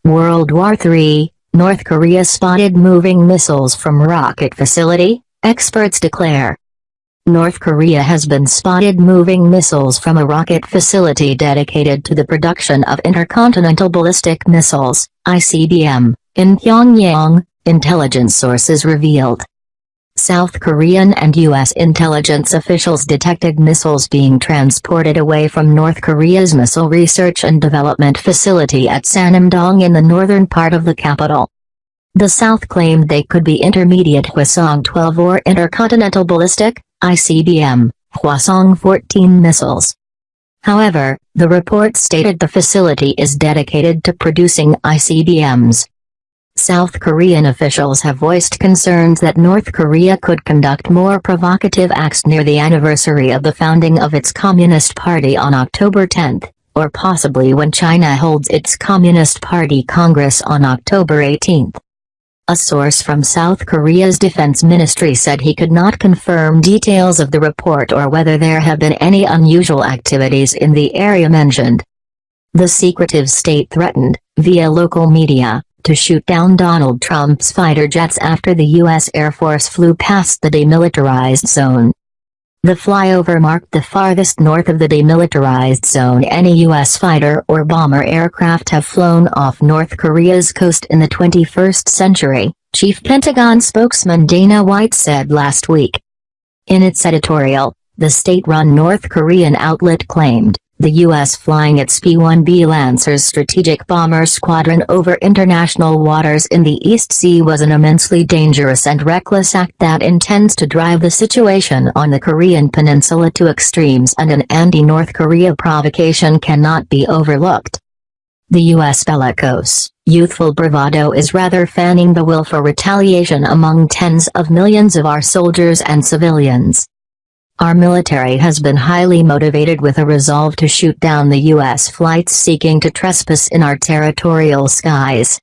World War III, North Korea spotted moving missiles from rocket facility, experts declare. North Korea has been spotted moving missiles from a rocket facility dedicated to the production of intercontinental ballistic missiles, ICBM, in Pyongyang, intelligence sources revealed. South Korean and U.S. intelligence officials detected missiles being transported away from North Korea's Missile Research and Development Facility at Sanamdong in the northern part of the capital. The South claimed they could be intermediate Hwasong-12 or intercontinental ballistic, ICBM, Hwasong-14 missiles. However, the report stated the facility is dedicated to producing ICBMs. South Korean officials have voiced concerns that North Korea could conduct more provocative acts near the anniversary of the founding of its Communist Party on October 10, or possibly when China holds its Communist Party Congress on October 18. A source from South Korea's defense ministry said he could not confirm details of the report or whether there have been any unusual activities in the area mentioned. The secretive state threatened, via local media, to shoot down Donald Trump's fighter jets after the U.S. Air Force flew past the demilitarized zone. The flyover marked the farthest north of the demilitarized zone any U.S. fighter or bomber aircraft have flown off North Korea's coast in the 21st century, Chief Pentagon spokesman Dana White said last week. In its editorial, the state-run North Korean outlet claimed, the U.S. flying its P-1B Lancers strategic bomber squadron over international waters in the East Sea was an immensely dangerous and reckless act that intends to drive the situation on the Korean peninsula to extremes, and an anti-North Korea provocation cannot be overlooked. The U.S. bellicose, youthful bravado is rather fanning the will for retaliation among tens of millions of our soldiers and civilians. Our military has been highly motivated with a resolve to shoot down the U.S. flights seeking to trespass in our territorial skies.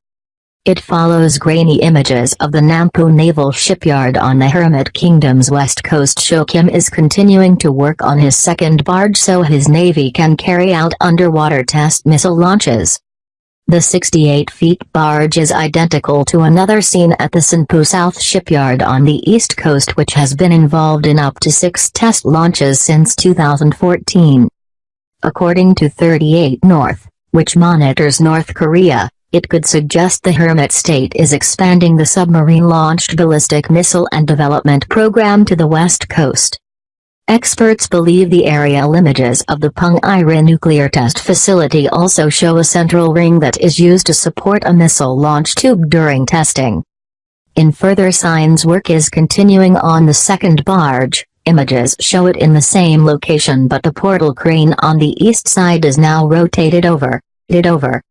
It follows grainy images of the Nampo Naval Shipyard on the Hermit Kingdom's west coast. Cho Kim is continuing to work on his second barge so his navy can carry out underwater test missile launches. The 68-feet barge is identical to another seen at the Sinpo South Shipyard on the east coast, which has been involved in up to 6 test launches since 2014. According to 38 North, which monitors North Korea, it could suggest the Hermit State is expanding the submarine-launched ballistic missile and development program to the west coast. Experts believe the aerial images of the Punggye-ri nuclear test facility also show a central ring that is used to support a missile launch tube during testing. In further signs, work is continuing on the second barge. Images show it in the same location, but the portal crane on the east side is now rotated over.